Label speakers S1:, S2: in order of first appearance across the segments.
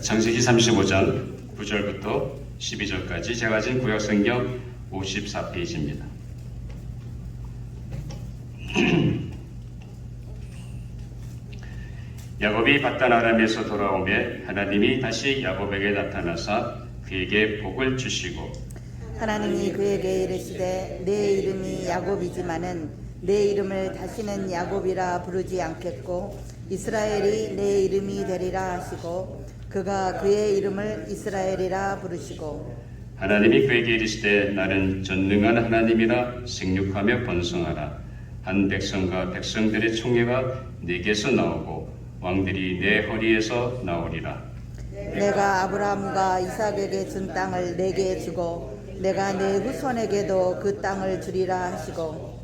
S1: 창세기 35장 9절부터 12절까지 제가 가진 구약성경 54페이지입니다. 야곱이 밧단 아람에서 돌아오매 하나님이 다시 야곱에게 나타나사 그에게 복을 주시고
S2: 하나님이 그에게 이르시되 내 이름이 야곱이지만은 내 이름을 다시는 야곱이라 부르지 않겠고 이스라엘이 내 이름이 되리라 하시고 그가 그의 이름을 이스라엘이라 부르시고
S1: 하나님이 그에게 이르시되 나는 전능한 하나님이라 생육하며 번성하라. 한 백성과 백성들의 총회가 내게서 나오고 왕들이 내 허리에서 나오리라.
S2: 내가 아브라함과 이삭에게 준 땅을 내게 주고 내가 내 후손에게도 그 땅을 주리라 하시고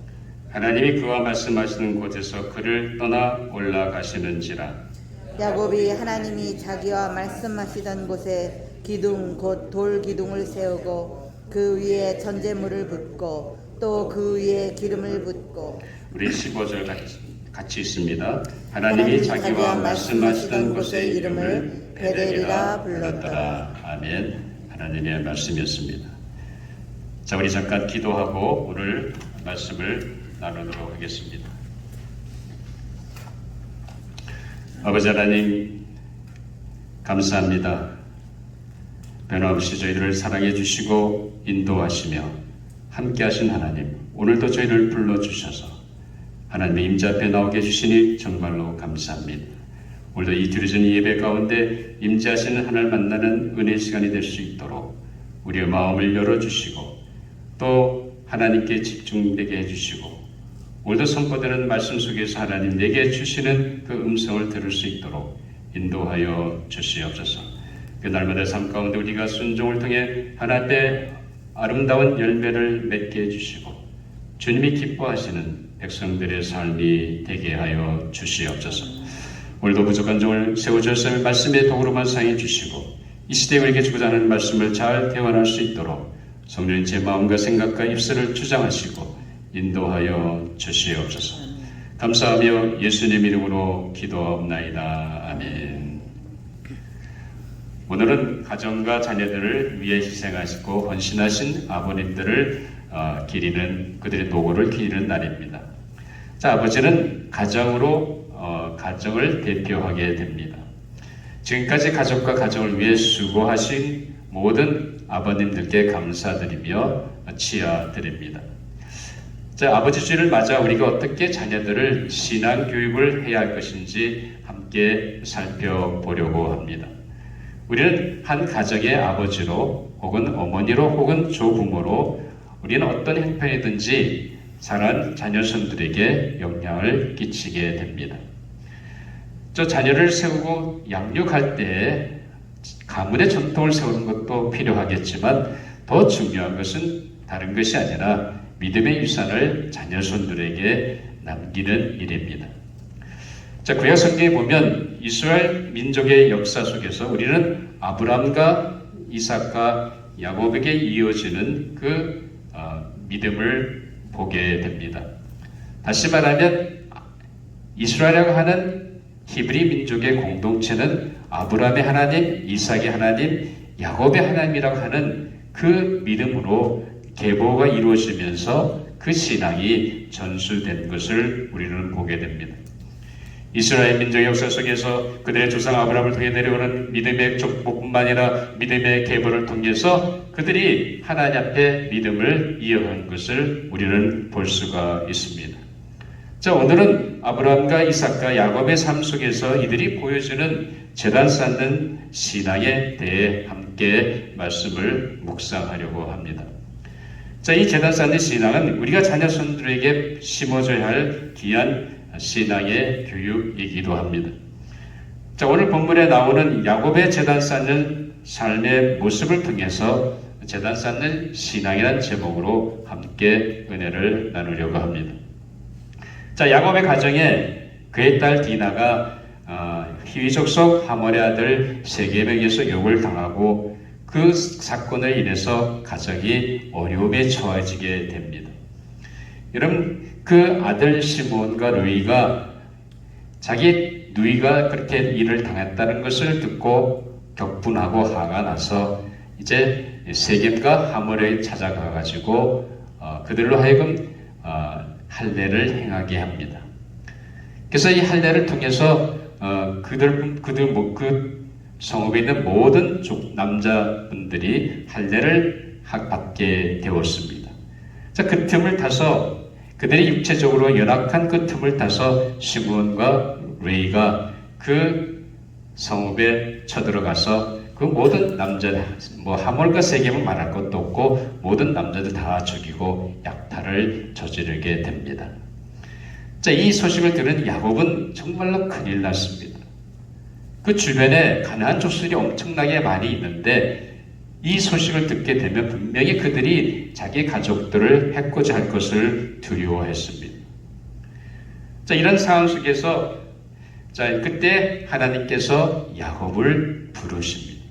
S1: 하나님이 그와 말씀하시는 곳에서 그를 떠나 올라가시는지라.
S2: 야곱이 하나님이 자기와 말씀하시던 곳에 기둥 곧 돌 기둥을 세우고 그 위에 전제물을 붓고 또 그 위에 기름을 붓고
S1: 우리 15절 같이 있습니다. 하나님이 자기와 말씀하시던 곳의 이름을 베델이라 불렀더라. 아멘. 하나님의 말씀이었습니다. 자, 우리 잠깐 기도하고 오늘 말씀을 나누도록 하겠습니다. 아버지 하나님 감사합니다. 변함없이 저희들을 사랑해 주시고 인도하시며 함께 하신 하나님, 오늘도 저희를 불러주셔서 하나님의 임재 앞에 나오게 해주시니 정말로 감사합니다. 오늘도 이 드려진 예배 가운데 임재하시는 하나님을 만나는 은혜의 시간이 될 수 있도록 우리의 마음을 열어주시고 또 하나님께 집중되게 해주시고 오늘도 선포되는 말씀 속에서 하나님 내게 주시는 그 음성을 들을 수 있도록 인도하여 주시옵소서. 그 날마다 삶 가운데 우리가 순종을 통해 하나님의 아름다운 열매를 맺게 해주시고 주님이 기뻐하시는 백성들의 삶이 되게 하여 주시옵소서. 오늘도 부족한 종을 세워주셨음을 말씀의 도구로만 사용해 주시고 이 시대에 우리에게 주고자 하는 말씀을 잘 대원할 수 있도록 성령님 제 마음과 생각과 입술을 주장하시고 인도하여 주시옵소서. 감사하며 예수님 이름으로 기도하옵나이다. 아멘. 오늘은 가정과 자녀들을 위해 희생하시고 헌신하신 아버님들을 기리는 그들의 노고를 기리는 날입니다. 자, 아버지는 가정을 대표하게 됩니다. 지금까지 가족과 가정을 위해 수고하신 모든 아버님들께 감사드리며 치아드립니다. 자, 아버지 주일을 맞아 우리가 어떻게 자녀들을 신앙 교육을 해야 할 것인지 함께 살펴보려고 합니다. 우리는 한 가정의 아버지로 혹은 어머니로 혹은 조부모로 우리는 어떤 형편이든지 자란 자녀손들에게 영향을 끼치게 됩니다. 저 자녀를 세우고 양육할 때 가문의 전통을 세우는 것도 필요하겠지만 더 중요한 것은 다른 것이 아니라 믿음의 유산을 자녀손들에게 남기는 일입니다. 자, 구약 성경에 보면 이스라엘 민족의 역사 속에서 우리는 아브라함과 이삭과 야곱에게 이어지는 그 믿음을 보게 됩니다. 다시 말하면 이스라엘이라고 하는 히브리 민족의 공동체는 아브라함의 하나님, 이삭의 하나님, 야곱의 하나님이라고 하는 그 믿음으로 계보가 이루어지면서 그 신앙이 전수된 것을 우리는 보게 됩니다. 이스라엘 민족의 역사 속에서 그들의 조상 아브라함을 통해 내려오는 믿음의 족보뿐만 아니라 믿음의 계보를 통해서 그들이 하나님 앞에 믿음을 이어간 것을 우리는 볼 수가 있습니다. 자, 오늘은 아브라함과 이삭과 야곱의 삶 속에서 이들이 보여주는 제단 쌓는 신앙에 대해 함께 말씀을 묵상하려고 합니다. 자, 이 제단 쌓는 신앙은 우리가 자녀손들에게 심어줘야 할 귀한 신앙의 교육이기도 합니다. 자, 오늘 본문에 나오는 야곱의 제단 쌓는 삶의 모습을 통해서 제단 쌓는 신앙이라는 제목으로 함께 은혜를 나누려고 합니다. 자, 야곱의 가정에 그의 딸 디나가 히위족 속 하몰의 아들 세겜에 의해서 욕을 당하고 그 사건을 인해서 가정이 어려움에 처해지게 됩니다. 여러분, 그 아들 시몬과 루이가 자기 누이가 그렇게 일을 당했다는 것을 듣고 격분하고 화가 나서 이제 세겜과 하몰에 찾아가 가지고 그들로 하여금 할례를 행하게 합니다. 그래서 이 할례를 통해서 그 성읍에 있는 모든 남자분들이 할례를 받게 되었습니다. 자, 그 틈을 타서 그들이 육체적으로 연약한 그 틈을 타서 시므온과 레위가 그 성읍에 쳐들어가서 그 모든 남자들, 하몰과 세겜은 말할 것도 없고 모든 남자들 다 죽이고 약탈을 저지르게 됩니다. 자, 이 소식을 들은 야곱은 정말로 큰일 났습니다. 그 주변에 가나안 족속이 엄청나게 많이 있는데 이 소식을 듣게 되면 분명히 그들이 자기 가족들을 해코지 할 것을 두려워했습니다. 자, 이런 상황 속에서 그때 하나님께서 야곱을 부르십니다.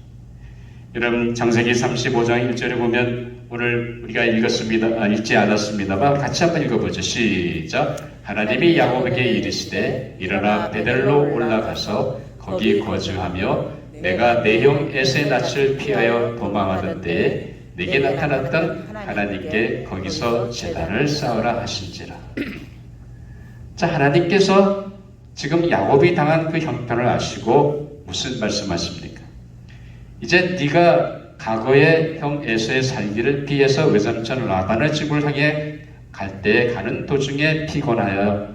S1: 여러분, 창세기 35장 1절에 보면 오늘 우리가 읽지 않았습니다만 같이 한번 읽어보죠. 시작. 하나님이 야곱에게 이르시되 일어나 베델로 올라가서 거기 거주하며 내가 내 형 에서의 낯을 피하여 도망하던 때에 내게 나타났던 하나님께 거기서 제단을 쌓으라 하신지라. 자, 하나님께서 지금 야곱이 당한 그 형편을 아시고 무슨 말씀하십니까? 이제 네가 과거의 형 에서의 살기를 피해서 외삼촌 라반의 집을 향해 갈 때 가는 도중에 피곤하여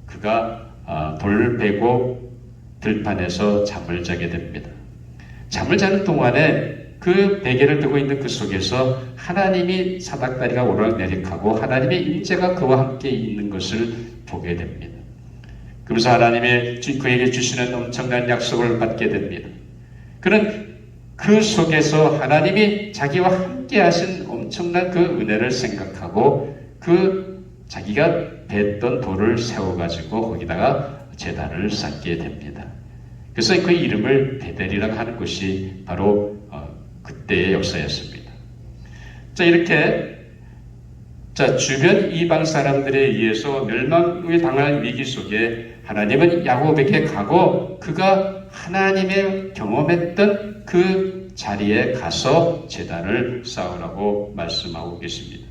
S1: 그가 돌을 베고 들판에서 잠을 자게 됩니다. 잠을 자는 동안에 그 베개를 들고 있는 그 속에서 하나님이 사닥다리가 오르락내리하고 하나님의 임재가 그와 함께 있는 것을 보게 됩니다. 그러면서 하나님의 그에게 주시는 엄청난 약속을 받게 됩니다. 그는 그 속에서 하나님이 자기와 함께 하신 엄청난 그 은혜를 생각하고 그 자기가 뱄던 돌을 세워가지고 거기다가 제단을 쌓게 됩니다. 그래서 그 이름을 베델이라고 하는 것이 바로 그때의 역사였습니다. 자, 이렇게 주변 이방 사람들에 의해서 멸망을 당할 위기 속에 하나님은 야곱에게 가고 그가 하나님의 경험했던 그 자리에 가서 제단을 쌓으라고 말씀하고 계십니다.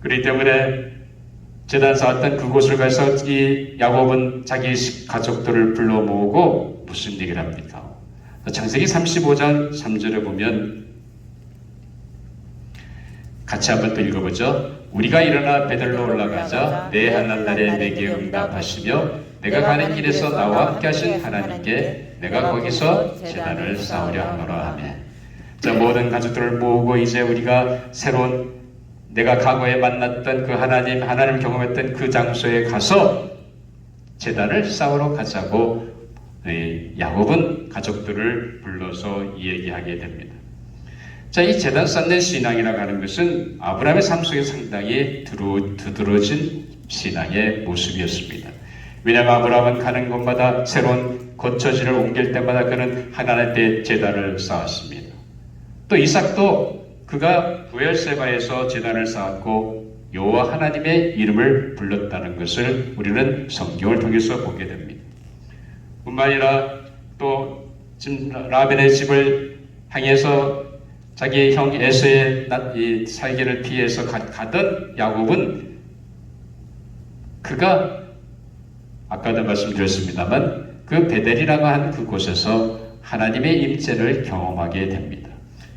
S1: 그렇기 때문에 제단 쌓았던 그곳을 가서 이 야곱은 자기 가족들을 불러 모으고 무슨 얘기를 합니까? 창세기 35장 3절에 보면 같이 한번 또 읽어보죠. 우리가 일어나 베델로 올라가자 내 하나님의 내게 응답하시며 내가 가는 길에서 나와 함께 하신 하나님께 내가 거기서 제단을 쌓으려 하노라 하며. 자, 모든 가족들을 모으고 이제 우리가 새로운 내가 과거에 만났던 그 하나님 경험했던 그 장소에 가서 제단을 쌓으러 가자고 야곱은 가족들을 불러서 얘기하게 됩니다. 자, 이 제단 쌓는 신앙이라고 하는 것은 아브라함의 삶 속에 상당히 두드러진 신앙의 모습이었습니다. 왜냐하면 아브라함은 가는 곳마다 새로운 거처지를 옮길 때마다 그는 하나님께 제단을 쌓았습니다. 또 이삭도 그가 부엘세바에서 제단을 쌓았고 여호와 하나님의 이름을 불렀다는 것을 우리는 성경을 통해서 보게 됩니다. 뿐만 아니라 또 지금 라벤의 집을 향해서 자기 형 에서의 살기를 피해서 가던 야곱은 그가 아까도 말씀드렸습니다만 그 베델이라고 하는 그곳에서 하나님의 임재를 경험하게 됩니다.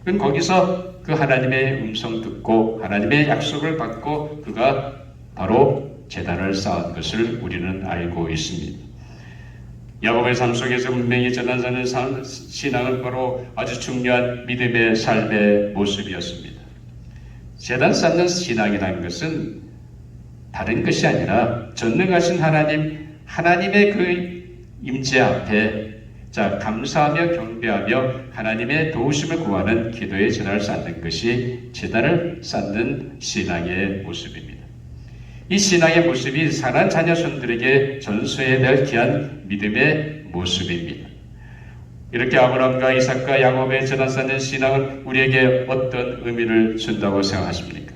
S1: 그럼 거기서 그 하나님의 음성 듣고 하나님의 약속을 받고 그가 바로 제단을 쌓은 것을 우리는 알고 있습니다. 야곱의 삶 속에서 분명히 제단 쌓는 신앙은 바로 아주 중요한 믿음의 삶의 모습이었습니다. 제단 쌓는 신앙이라는 것은 다른 것이 아니라 전능하신 하나님의 그 임재 앞에 감사하며 경배하며 하나님의 도우심을 구하는 기도의 제단을 쌓는 것이 제단을 쌓는 신앙의 모습입니다. 이 신앙의 모습이 사랑하는 자녀손들에게 전수해야 될 귀한 믿음의 모습입니다. 이렇게 아브라함과 이삭과 야곱의 제단 쌓는 신앙은 우리에게 어떤 의미를 준다고 생각하십니까?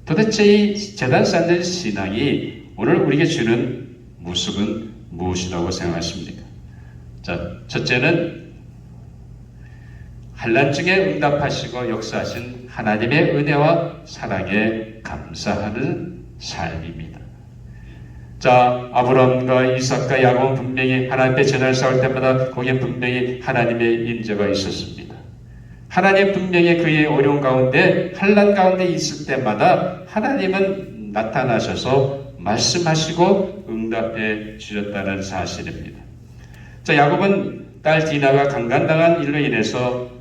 S1: 도대체 이 제단 쌓는 신앙이 오늘 우리에게 주는 모습은 무엇이라고 생각하십니까? 자, 첫째는 환난 중에 응답하시고 역사하신 하나님의 은혜와 사랑에 감사하는 삶입니다. 자, 아브라함과 이삭과 야곱은 분명히 하나님 앞에 제단을 쌓을 때마다 거기에 분명히 하나님의 임재가 있었습니다. 하나님 분명히 그의 어려운 가운데 환난 가운데 있을 때마다 하나님은 나타나셔서 말씀하시고 응답해 주셨다는 사실입니다. 자, 야곱은 딸 디나가 강간당한 일로 인해서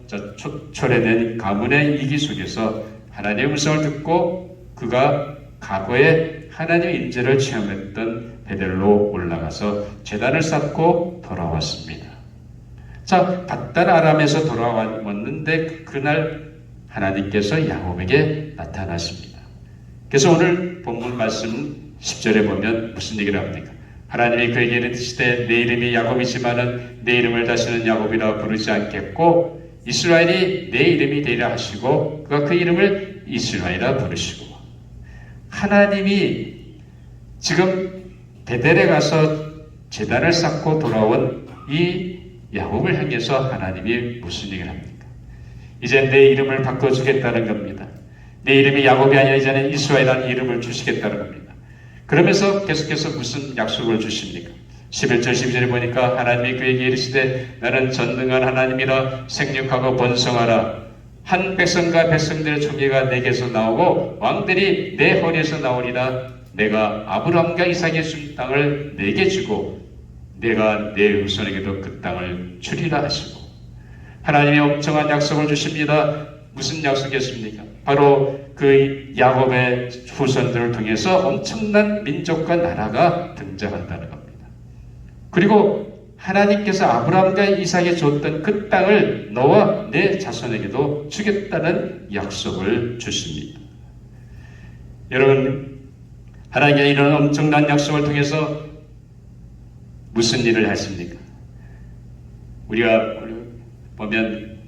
S1: 초래된 가문의 이기 속에서 하나님의 음성을 듣고 그가 과거에 하나님의 임재를 체험했던 베델로 올라가서 제단을 쌓고 돌아왔습니다. 자, 밧단 아람에서 돌아왔는데 그날 하나님께서 야곱에게 나타나십니다. 그래서 오늘 본문 말씀 10절에 보면 무슨 얘기를 합니까? 하나님이 그에게 이르시되 내 이름이 야곱이지만은 내 이름을 다시는 야곱이라 부르지 않겠고 이스라엘이 내 이름이 되리라 하시고 그가 그 이름을 이스라엘이라 부르시고, 하나님이 지금 베델에 가서 제단을 쌓고 돌아온 이 야곱을 향해서 하나님이 무슨 얘기를 합니까? 이제 내 이름을 바꿔주겠다는 겁니다. 내 이름이 야곱이 아니라 이제는 이스라엘이라는 이름을 주시겠다는 겁니다. 그러면서 계속해서 무슨 약속을 주십니까? 11절 12절에 보니까 하나님이 그에게 이르시되 나는 전능한 하나님이라 생육하고 번성하라. 한 백성과 백성들의 총회가 내게서 나오고 왕들이 내 허리에서 나오리라. 내가 아브라함과 이삭의 준 땅을 내게 주고 내가 내 후손에게도 그 땅을 주리라 하시고, 하나님의 엄청난 약속을 주십니다. 무슨 약속이었습니까? 바로 그 야곱의 후손들을 통해서 엄청난 민족과 나라가 등장한다는 겁니다. 그리고 하나님께서 아브라함과 이삭에 줬던 그 땅을 너와 내 자손에게도 주겠다는 약속을 주십니다. 여러분, 하나님의 이런 엄청난 약속을 통해서 무슨 일을 하십니까? 우리가 보면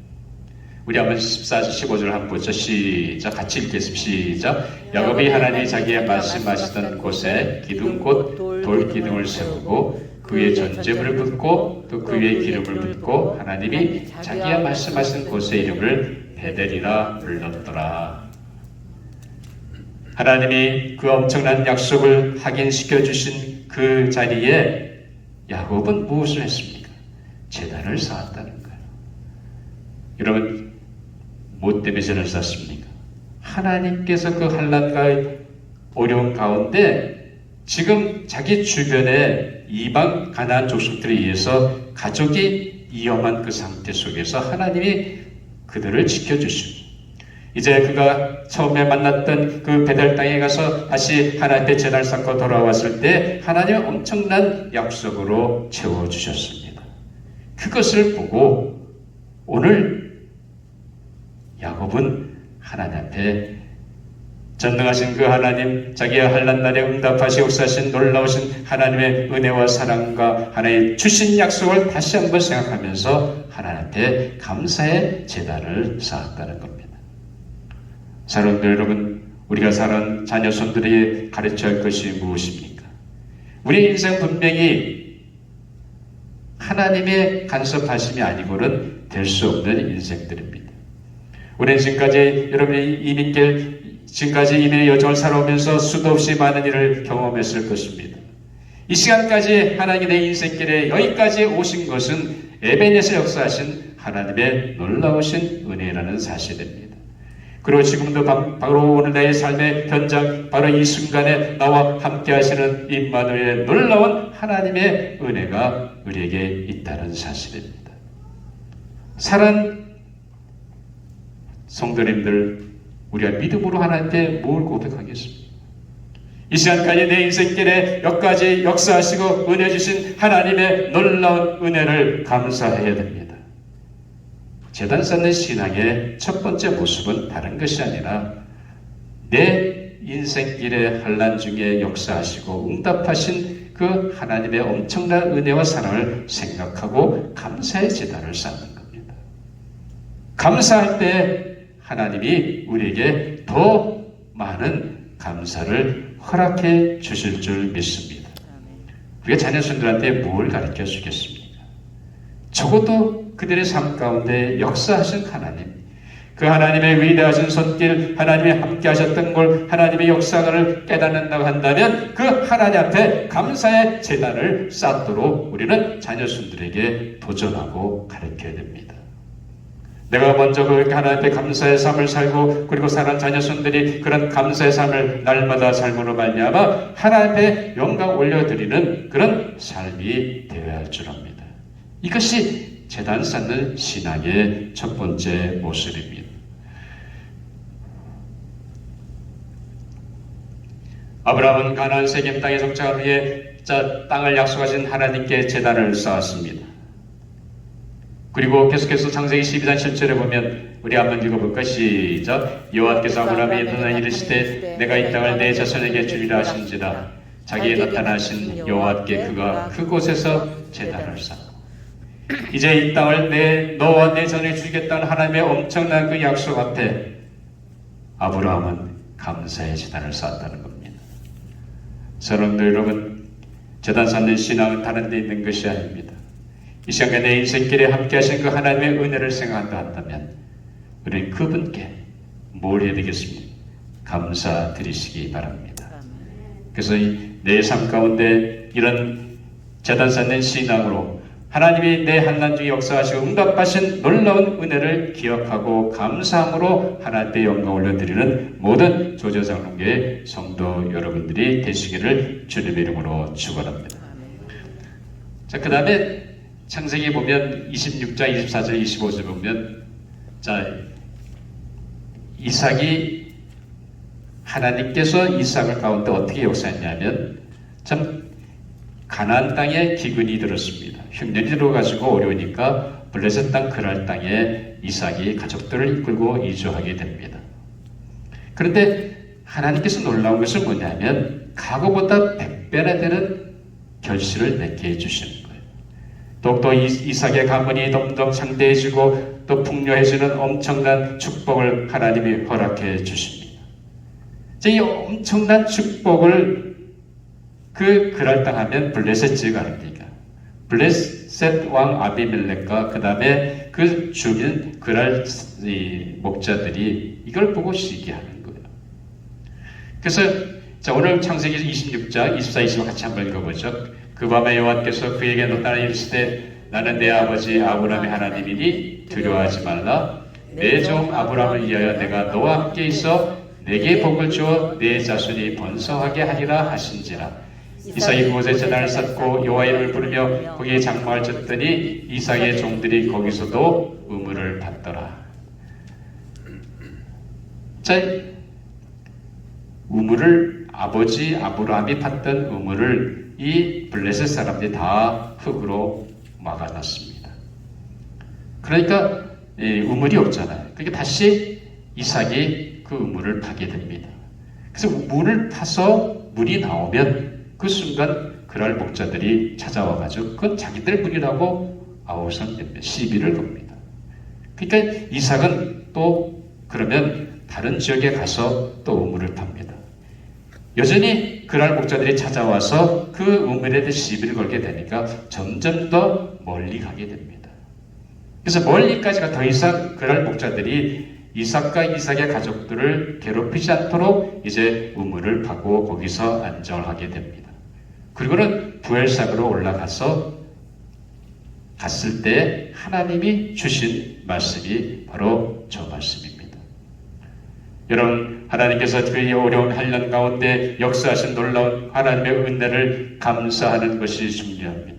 S1: 우리 한번 14절 15절 한번 보죠. 시작. 같이 읽겠습니다. 시작. 야곱이 하나님이 자기의 말씀하시던 곳에 기둥 곧 돌 기둥을 세우고 그 위에 전제물을 붓고 또 그 위에 기름을 붓고 하나님이 자기가 말씀하신 곳의 이름을 베델이라 불렀더라. 하나님이 그 엄청난 약속을 확인시켜 주신 그 자리에 야곱은 무엇을 했습니까? 제단을 쌓았다는 거예요. 여러분, 뭐 때문에 제단을 쌓습니까? 하나님께서 그 환난과 어려움 가운데 지금 자기 주변의 이방 가나안 족속들에 의해서 가족이 위험한 그 상태 속에서 하나님이 그들을 지켜주시고, 이제 그가 처음에 만났던 그 베델 땅에 가서 다시 하나님의 제단을 쌓고 돌아왔을 때 하나님의 엄청난 약속으로 채워주셨습니다. 그것을 보고 오늘 야곱은 하나님 앞에 전능하신 그 하나님, 자기의 환난 날에 응답하시 역사하신 놀라우신 하나님의 은혜와 사랑과 하나님의 주신 약속을 다시 한번 생각하면서 하나님 앞에 감사의 제단을 쌓았다는 겁니다. 사랑하는 여러분, 우리가 사는 자녀 손들이 가르쳐야 할 것이 무엇입니까? 우리 인생 분명히 하나님의 간섭하심이 아니고는 될 수 없는 인생들입니다. 우리는 지금까지 여러분이 지금까지 이민의 여정을 살아오면서 수도 없이 많은 일을 경험했을 것입니다. 이 시간까지 하나님이 내 인생길에 여기까지 오신 것은 에베네서 역사하신 하나님의 놀라우신 은혜라는 사실입니다. 그리고 지금도 바로 오늘 나의 삶의 현장, 바로 이 순간에 나와 함께 하시는 임마누엘의 놀라운 하나님의 은혜가 우리에게 있다는 사실입니다. 사랑하는 성도님들, 우리가 믿음으로 하나님께 뭘 고백하겠습니까? 이 시간까지 내 인생길에 여기까지 역사하시고 은혜 주신 하나님의 놀라운 은혜를 감사해야 됩니다. 제단 쌓는 신앙의 첫 번째 모습은 다른 것이 아니라 내 인생길의 환난 중에 역사하시고 응답하신 그 하나님의 엄청난 은혜와 사랑을 생각하고 감사의 제단을 쌓는 겁니다. 감사할 때 하나님이 우리에게 더 많은 감사를 허락해 주실 줄 믿습니다. 우리가 자녀손들한테 뭘 가르쳐 주겠습니까? 적어도 그들의 삶 가운데 역사하신 하나님, 그 하나님의 위대하신 손길, 하나님이 함께 하셨던 걸, 하나님의 역사를 깨닫는다고 한다면 그 하나님 앞에 감사의 제단을 쌓도록 우리는 자녀손들에게 도전하고 가르쳐야 됩니다. 내가 먼저 그 하나님 앞에 감사의 삶을 살고, 그리고 사는 자녀손들이 그런 감사의 삶을 날마다 삶으로 말미암아 하나님 앞에 영광 올려드리는 그런 삶이 되어야 할 줄 압니다. 이것이 제단 쌓는 신앙의 첫 번째 모습입니다. 아브라함은 가나안 세겜 땅에 정착한 후에 땅을 약속하신 하나님께 제단을 쌓았습니다. 그리고 계속해서 창세기 12장 7절에 보면 우리 한번 읽어볼까? 시작. 여호와께서 아브라함에게 나타나 이르시되 내가 이 땅을 내 자손에게 주리라 하신지라. 자기에 나타나신 여호와께 그가 그곳에서 제단을 쌓고, 이제 이 땅을 너와 내 자손에게 주겠다는 하나님의 엄청난 그 약속 앞에 아브라함은 감사의 제단을 쌓았다는 겁니다. 사랑하는 여러분, 제단 쌓는 신앙은 다른 데 있는 것이 아닙니다. 이 시간에 내 인생길에 함께 하신 그 하나님의 은혜를 생각한다 한다면 우리는 그분께 뭘 해야 되겠습니까? 감사드리시기 바랍니다. 그래서 내 삶 가운데 이런 제단 쌓는 신앙으로 하나님이 내 한난 중에 역사하시고 응답하신 놀라운 은혜를 기억하고 감사함으로 하나님께 영광 올려드리는 모든 조제장로교회 성도 여러분들이 되시기를 주님의 이름으로 축원합니다. 자, 그 다음에 창세기 보면 26장, 24절, 25절 보면 이삭이 하나님께서 이삭을 가운데 어떻게 역사했냐면 참 가나안 땅에 기근이 들었습니다. 흉년이 들어가지고 어려우니까 블레셋 땅 그랄 땅에 이삭이 가족들을 이끌고 이주하게 됩니다. 그런데 하나님께서 놀라운 것은 뭐냐면 과거보다 100배나 되는 결실을 맺게 해주시는 거예요. 더욱더 이삭의 가문이 점점 창대해지고 또 풍요해지는 엄청난 축복을 하나님이 허락해 주십니다. 이 엄청난 축복을 그랄 땅 하면 블레셋 지역 아닙니까? 블레셋 왕 아비멜렉과 그 다음에 그 주민 그랄 목자들이 이걸 보고 시기하는 거예요. 그래서 오늘 창세기 26장 24, 25 같이 한번 읽어보죠. 그 밤에 여호와께서 그에게 나타나 이르시되 나는 내 아버지 아브라함의 하나님이니 두려워하지 말라. 내 종 아브라함을 위하여 내가 너와 함께 있어 내게 복을 주어 내 자손이 번성하게 하리라 하신지라. 이삭이 그곳에 제단을 쌓고 여호와 이름을 부르며 거기에 장막을 쳤더니 이삭의 종들이 거기서도 우물을 받더라. 자, 우물을 아버지 아브라함이 팠던 우물을 이 블레셋 사람들이 다 흙으로 막아놨습니다. 그러니까 우물이 없잖아요. 그러니까 다시 이삭이 그 우물을 파게 됩니다. 그래서 물을 파서 물이 나오면 그 순간 그랄 목자들이 찾아와가지고 그건 자기들 물이라고 아우성 시비를 겁니다. 그러니까 이삭은 또 그러면 다른 지역에 가서 또 우물을 팝니다. 여전히 그랄 목자들이 찾아와서 그 우물에 대해 시비를 걸게 되니까 점점 더 멀리 가게 됩니다. 그래서 멀리까지가 더 이상 그랄 목자들이 이삭과 이삭의 가족들을 괴롭히지 않도록 이제 우물을 파고 거기서 안정하게 됩니다. 그리고는 부엘삭으로 올라가서 갔을 때 하나님이 주신 말씀이 바로 저 말씀입니다. 여러분, 하나님께서 그 어려운 8년 가운데 역사하신 놀라운 하나님의 은혜를 감사하는 것이 중요합니다.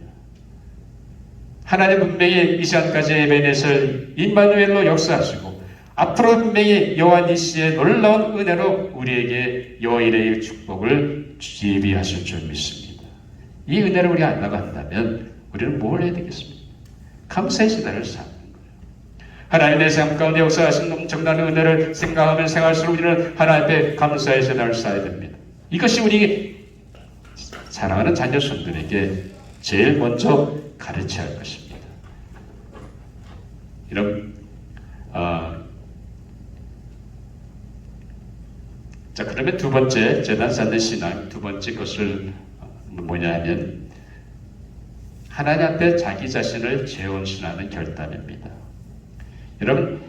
S1: 하나님 분명히 이 시간까지 에베네셀 임마누엘로 역사하시고 앞으로 분명히 여호와 니시의 놀라운 은혜로 우리에게 여호와 이레의 축복을 예비하실 줄 믿습니다. 이 은혜를 우리가 안 나간다면 우리는 뭘 해야 되겠습니까? 감사의 시간을 쌓는 거예요. 하나님의 삶 가운데 역사하신 엄청난 은혜를 생각하면 생각할수록 우리는 하나님 앞에 감사의 시간을 쌓아야 됩니다. 이것이 우리 사랑하는 자녀손들에게 제일 먼저 가르쳐야 할 것입니다. 여러분, 자, 그러면 두 번째 제단 쌓는 신앙, 두 번째 것을 뭐냐 하면 하나님 앞에 자기 자신을 재혼신하는 결단입니다. 여러분,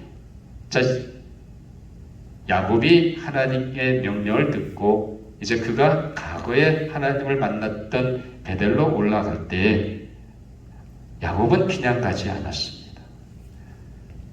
S1: 야곱이 하나님의 명령을 듣고 이제 그가 과거에 하나님을 만났던 베델로 올라갈 때에 야곱은 그냥 가지 않았습니다.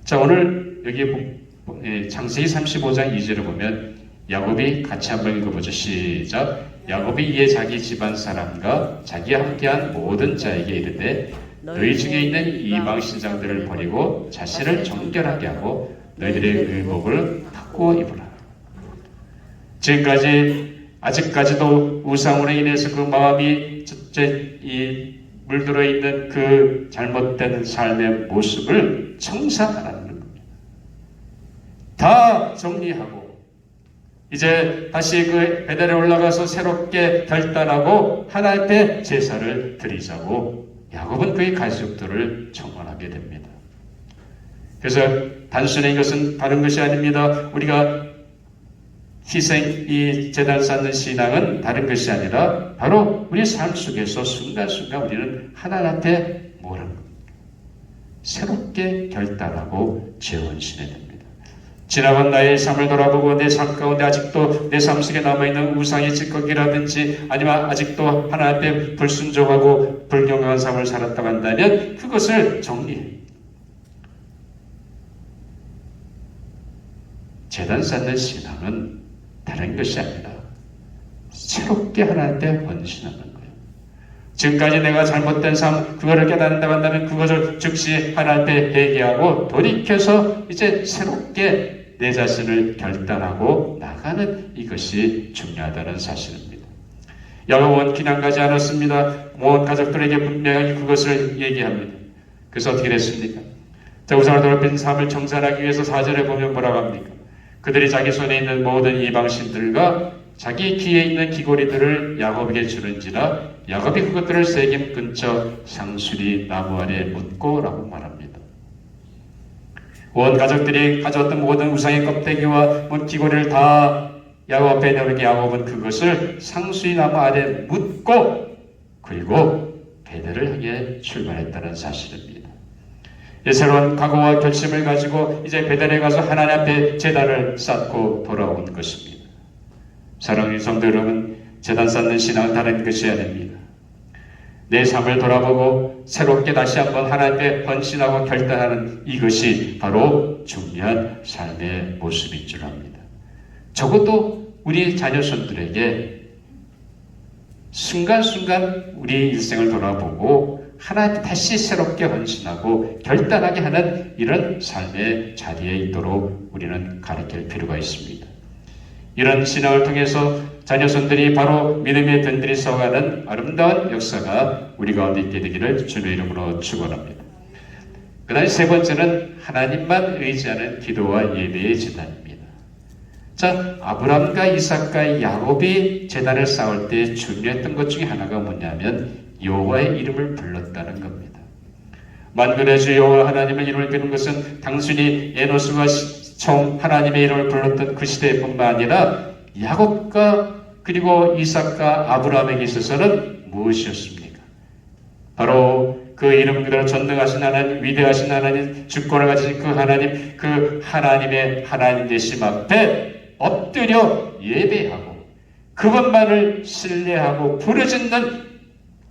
S1: 자, 오늘 여기 창세기 35장 2절을 보면 야곱이 같이 한번 읽어보죠. 시작. 야곱이 이에 자기 집안 사람과 자기와 함께한 모든 자에게 이르되 너희 중에 있는 이방 신장들을 버리고 자신을 정결하게 하고 너희들의 의복을 바꾸어 입으라. 지금까지 아직까지도 우상으로 인해서 그 마음이 물들어 있는 그 잘못된 삶의 모습을 청산하라는 겁니다. 다 정리하고 이제 다시 그 베델에 올라가서 새롭게 결단하고 하나님 앞에 제사를 드리자고 야곱은 그의 가족들을 청원하게 됩니다. 그래서 단순히 이것은 다른 것이 아닙니다. 우리가 이 제단 쌓는 신앙은 다른 것이 아니라 바로 우리 삶 속에서 순간순간 우리는 하나님 앞에 뭐라는 겁니까? 새롭게 결단하고 재혼신해야 됩니다. 지나간 나의 삶을 돌아보고 내 삶 가운데 아직도 내 삶 속에 남아있는 우상의 찌꺼기라든지 아니면 아직도 하나님 앞에 불순종하고 불경건한 삶을 살았다고 한다면 그것을 정리해. 제단 쌓는 신앙은 다른 것이 아니라 새롭게 하나님께 헌신하는 거예요. 지금까지 내가 잘못된 삶 그거를 깨닫는다고 한다면 그것을 즉시 하나님께 회개하고 돌이켜서 이제 새롭게 내 자신을 결단하고 나가는 이것이 중요하다는 사실입니다. 야곱은 그냥 가지 않았습니다. 온 가족들에게 분명히 그것을 얘기합니다. 그래서 어떻게 됐습니까? 자, 우상을 더럽힌 삶을 청산하기 위해서 4절에 보면 뭐라고 합니까? 그들이 자기 손에 있는 모든 이방신들과 자기 귀에 있는 귀고리들을 야곱에게 주는지라 야곱이 그것들을 세겜 근처 상수리 나무 아래 묻고 라고 말합니다. 온 가족들이 가져왔던 모든 우상의 껍데기와 귀고리를 다 야곱 앞에 내놓으니 야곱은 그것을 상수리 나무 아래 묻고 그리고 베델을 향해 출발했다는 사실입니다. 새로운 각오와 결심을 가지고 이제 베델에 가서 하나님 앞에 제단을 쌓고 돌아온 것입니다. 사랑하는 성도 여러분, 제단 쌓는 신앙은 다른 것이 아닙니다. 내 삶을 돌아보고 새롭게 다시 한번 하나님께 헌신하고 결단하는 이것이 바로 중요한 삶의 모습인 줄 압니다. 적어도 우리 자녀손들에게 순간순간 우리 일생을 돌아보고 하나님 다시 새롭게 헌신하고 결단하게 하는 이런 삶의 자리에 있도록 우리는 가르칠 필요가 있습니다. 이런 신앙을 통해서 자녀손들이 바로 믿음의 든들이 서가는 아름다운 역사가 우리 가운데 있게 되기를 주님의 이름으로 축원합니다. 그 다음에 세 번째는 하나님만 의지하는 기도와 예배의 제단입니다. 자, 아브람과 이삭과 야곱이 제단을 쌓을 때 중요했던 것 중에 하나가 뭐냐면 여호와의 이름을 불렀다는 겁니다. 만군의 주 여호와 하나님의 이름을 부르는 것은 단순히 에노스가 처음 하나님의 이름을 불렀던 그 시대뿐만 아니라 야곱과 그리고 이삭과 아브라함에게 있어서는 무엇이었습니까? 바로 그 이름 그대로 전능하신 하나님, 위대하신 하나님, 주권을 가지신 그 하나님의 하나님 되심 앞에 엎드려 예배하고 그것만을 신뢰하고 부르짖는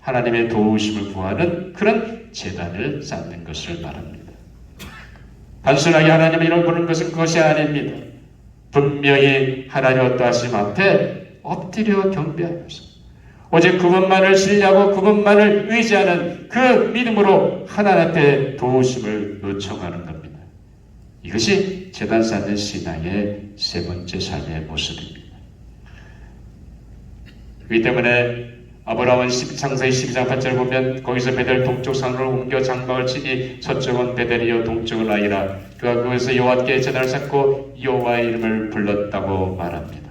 S1: 하나님의 도우심을 구하는 그런 제단을 쌓는 것을 말합니다. 단순하게 하나님의 이름을 부르는 것은 그것이 아닙니다. 분명히 하나님 어떠하심 앞에 엎드려 경배하면서 오직 그분만을 신뢰하고 그분만을 의지하는 그 믿음으로 하나님 앞에 도우심을 요청하는 겁니다. 이것이 제단 쌓는 신앙의 세 번째 삶의 모습입니다. 그렇기 때문에 아브라함은 창세기 12장 8절을 보면 거기서 베델 동쪽 산으로 옮겨 장막을 치니 서쪽은 베델이요 동쪽은 아이라 그가 거기서 여호와께 제단을 쌓고 여호와의 이름을 불렀다고 말합니다.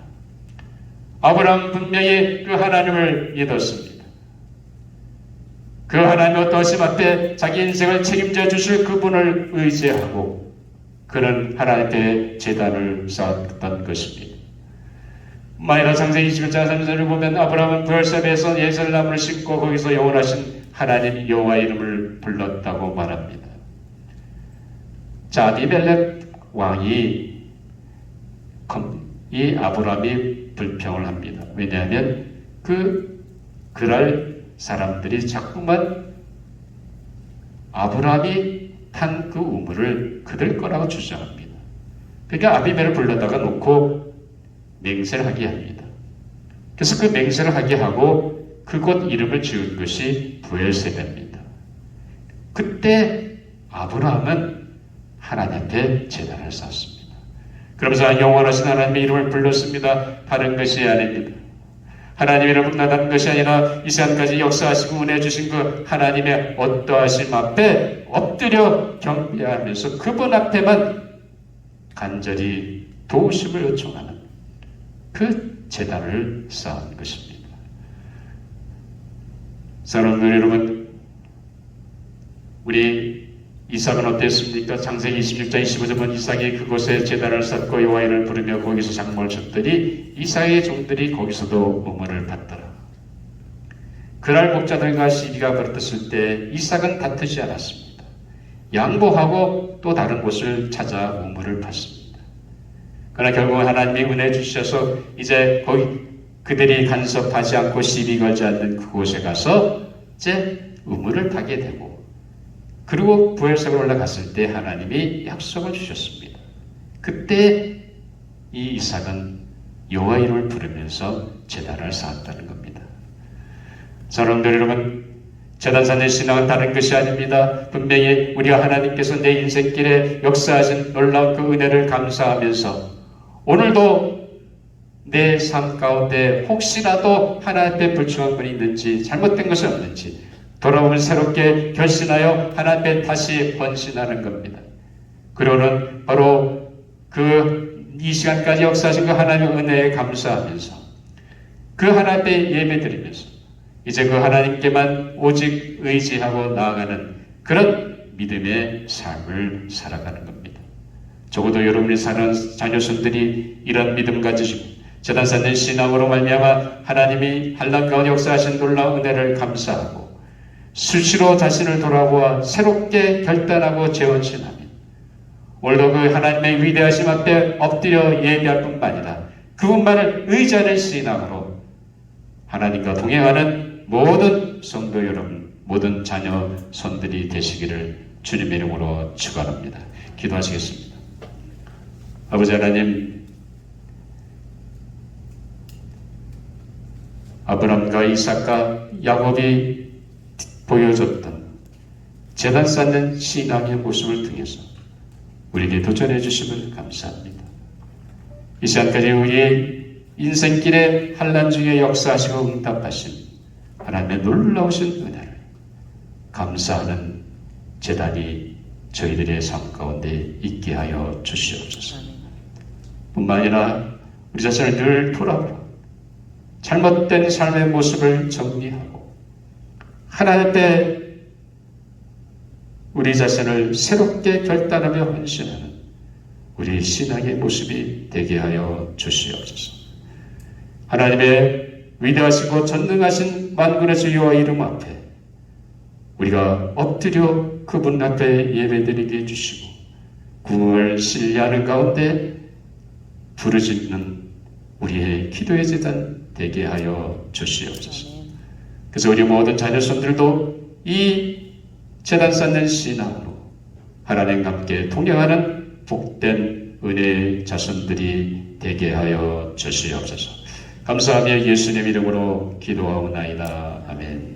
S1: 아브라함은 분명히 그 하나님을 믿었습니다. 그 하나님 어떠하심 앞에 자기 인생을 책임져 주실 그분을 의지하고 그는 하나님께 제단을 쌓았던 것입니다. 마이라 창세기 21장 3절을 보면 아브라함은 부엘세바에서 예설나무를 심고 거기서 영원하신 하나님 여호와 이름을 불렀다고 말합니다. 자, 아비멜렉 왕이 이 아브라함이 불평을 합니다. 왜냐하면 그날 사람들이 자꾸만 아브라함이 탄 그 우물을 그들 거라고 주장합니다. 그러니까 아비멜을 불러다가 놓고 맹세를 하게 합니다. 그래서 그 맹세를 하게 하고 그곳 이름을 지은 것이 부엘세바입니다. 그때 아브라함은 하나님 앞에 제단을 쌓았습니다. 그러면서 영원하신 하나님의 이름을 불렀습니다. 다른 것이 아닙니다. 하나님의 이름을 나다는 것이 아니라 이 시간까지 역사하시고 은혜 주신 그 하나님의 어떠하심 앞에 엎드려 경배하면서 그분 앞에만 간절히 도우심을 요청하는 그 제단을 쌓은 것입니다. 사랑하는 여러분, 우리 이삭은 어땠습니까? 창세기 26장 25절 보면 이삭이 그곳에 제단을 쌓고 여호와 이름을 부르며 거기서 장막을 쳤더니 이삭의 종들이 거기서도 우물을 받더라. 그날 목자들과 시비가 벌어졌을 때 이삭은 다투지 않았습니다. 양보하고 또 다른 곳을 찾아 우물을 팠습니다. 그러나 결국은 하나님이 은혜 주셔서 이제 거기 그들이 간섭하지 않고 시비 걸지 않는 그곳에 가서 이제 우물을 파게 되고, 그리고 부엘세바로 올라갔을 때 하나님이 약속을 주셨습니다. 그때 이 이삭은 여호와 이름을 부르면서 제단을 쌓았다는 겁니다. 사랑하는 여러분, 제단 쌓는 신앙은 다른 것이 아닙니다. 분명히 우리가 하나님께서 내 인생길에 역사하신 놀라운 그 은혜를 감사하면서 오늘도 내 삶 가운데 혹시라도 하나님 앞에 불충한 분이 있는지 잘못된 것이 없는지 돌아오면 새롭게 결심하여 하나님 앞에 다시 헌신하는 겁니다. 그리고는 바로 이 시간까지 역사하신 그 하나님의 은혜에 감사하면서 그 하나님 앞에 예배드리면서 이제 그 하나님께만 오직 의지하고 나아가는 그런 믿음의 삶을 살아가는 겁니다. 적어도 여러분이 사는 자녀손들이 이런 믿음 가지시고 제단 쌓는 신앙으로 말미암아 하나님이 한란 가운데 역사하신 놀라운 은혜를 감사하고 수시로 자신을 돌아보아 새롭게 결단하고 재원신하며 오늘도 그 하나님의 위대하심 앞에 엎드려 예배할 뿐만 아니라 그분만을 의지하는 신앙으로 하나님과 동행하는 모든 성도 여러분, 모든 자녀 손들이 되시기를 주님의 이름으로 축원합니다. 기도하시겠습니다. 아버지 하나님, 아브람과 이삭과 야곱이 보여줬던 제단 쌓는 신앙의 모습을 통해서 우리에게 도전해 주심을 감사합니다. 이 시간까지 우리의 인생길에 환난 중에 역사하시고 응답하신 하나님의 놀라우신 은혜를 감사하는 제단이 저희들의 삶 가운데 있게 하여 주시옵소서. 뿐만 아니라 우리 자신을 늘 돌아보고 잘못된 삶의 모습을 정리하고 하나님 앞에 우리 자신을 새롭게 결단하며 헌신하는 우리 신앙의 모습이 되게 하여 주시옵소서. 하나님의 위대하시고 전능하신 만군의 주 여호와 이름 앞에 우리가 엎드려 그분 앞에 예배드리게 해주시고 구원을 신뢰하는 가운데 부르짖는 우리의 기도의 제단 되게 하여 주시옵소서. 그래서 우리 모든 자녀손들도 이 제단 쌓는 신앙으로 하나님과 함께 동행하는 복된 은혜의 자손들이 되게 하여 주시옵소서. 감사하며 예수님 이름으로 기도하옵나이다. 아멘.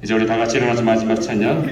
S1: 이제 우리 다 같이 일어나서 마지막 찬양